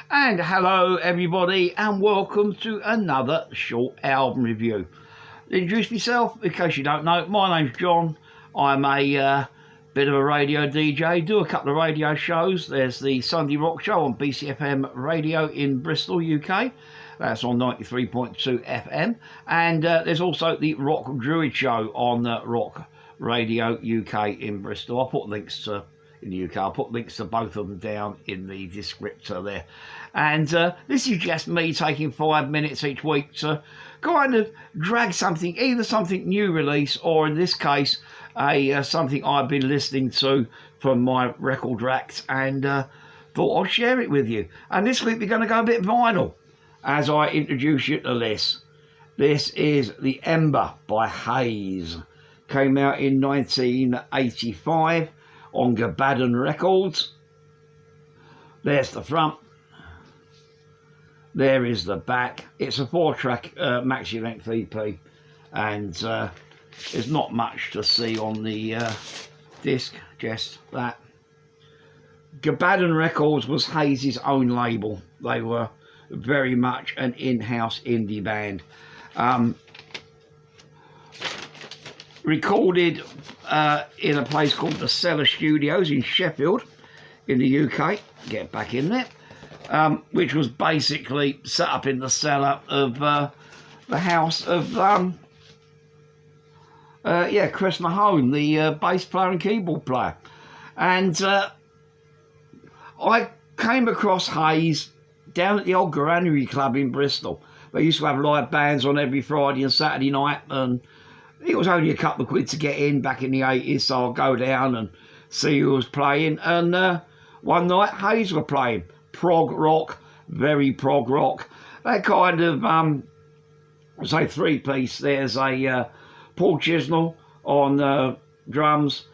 And hello everybody and welcome to another short album review. Introduce myself in case you don't know. My name's John. I'm a bit of a radio DJ, do a couple of radio shows. There's the Sunday Rock Show on BCFM Radio in Bristol, UK. That's on 93.2 FM. And there's also the Rock Druid Show on Rock Radio UK in Bristol. I'll put links to in the UK. I'll put links to both of them down in the descriptor there. And this is just me taking 5 minutes each week to kind of drag something, either something new release or in this case, something I've been listening to from my record racks and thought I'd share it with you. And this week we're going to go a bit vinyl as I introduce you to this. This is the Ember by Haze. Came out in 1985 on Gabadan Records. There's the front. There is the back. It's a 4-track maxi length EP, and there's not much to see on the disc, just that. Gabadan Records was Haze's own label. They were very much an in-house indie band. Recorded in a place called the Cellar Studios in Sheffield in the UK. Get back in there. Which was basically set up in the cellar of the house of Chris Mahone, the bass player and keyboard player. And I came across Haze down at the old Granary Club in Bristol. They used to have live bands on every Friday and Saturday night, and it was only a couple of quid to get in back in the 80s, so I'll go down and see who was playing. And one night, Haze were playing. Prog rock, very prog rock. That kind of, say, three-piece. There's a Paul Chisnell on drums,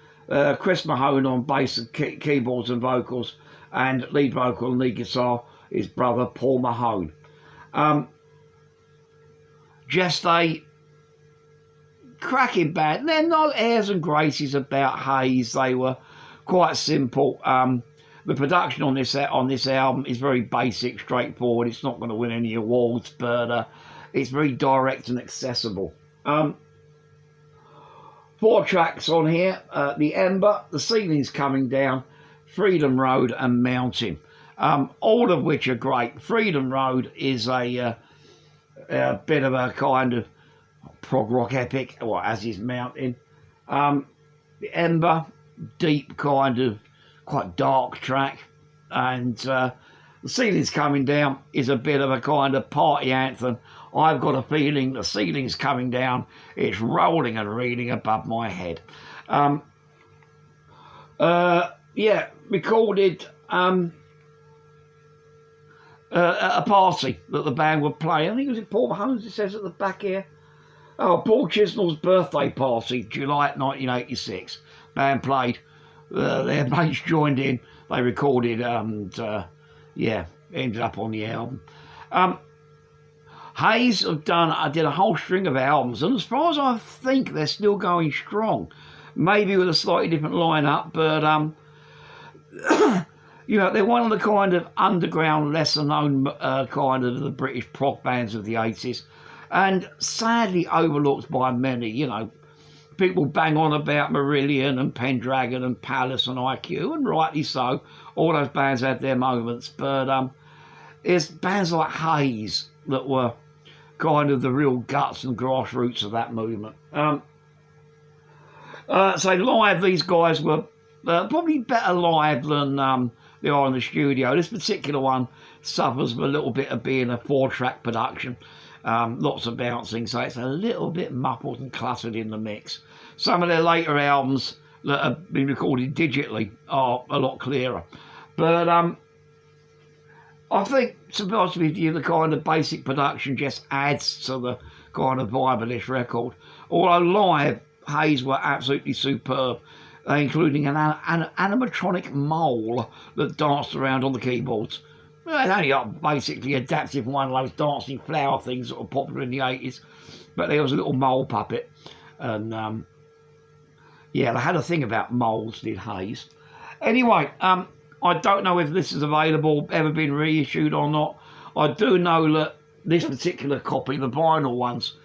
Chris Mahone on bass and keyboards and vocals, and lead vocal and lead guitar, his brother Paul Mahone. Just a cracking band. There are no airs and graces about Haze. They were quite simple. The production on this album is very basic, straightforward. It's not going to win any awards, but it's very direct and accessible. 4 tracks on here. The Ember, The Ceiling's Coming Down, Freedom Road and Mountain. All of which are great. Freedom Road is a bit of a kind of prog rock epic, well, as is Mountain. The Ember, deep kind of quite dark track, and The Ceiling's Coming Down is a bit of a kind of party anthem. I've got a feeling the ceiling's coming down, it's rolling and reeling above my head. Recorded at a party that the band would play. I think it was at Paul Mahone's, it says at the back here. Oh, Paul Chisnell's birthday party, July 1986. Band played. Their mates joined in. They recorded and ended up on the album. Haze did a whole string of albums, and as far as I think, they're still going strong. Maybe with a slightly different lineup, but they're one of the kind of underground, lesser known kind of the British prog bands of the 80s, and sadly overlooked by many. People bang on about Marillion and Pendragon and Palace and IQ, and rightly so. All those bands had their moments, but it's bands like Haze that were kind of the real guts and grassroots of that movement. So live, these guys were probably better live than they are in the studio. This particular one suffers with a little bit of being a 4-track production. Lots of bouncing, so it's a little bit muffled and cluttered in the mix. Some of their later albums that have been recorded digitally are a lot clearer. But I think, to be honest with you, the kind of basic production just adds to the kind of vibe of this record. Although live, Haze were absolutely superb, including an animatronic mole that danced around on the keyboards. Well, it's only basically adapted from one of those dancing flower things that were popular in the 80s. But there was a little mole puppet. And, they had a thing about moles, did Haze. Anyway, I don't know if this is available, ever been reissued or not. I do know that this particular copy, the vinyl ones,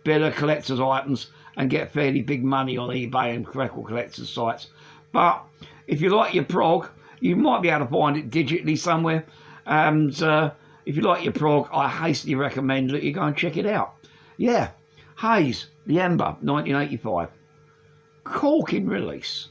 better collector's items and get fairly big money on eBay and record collectors sites. But if you like your prog, you might be able to find it digitally somewhere. And if you like your prog, I hastily recommend that you go and check it out. Yeah, Haze, the Ember, 1985. Corking release.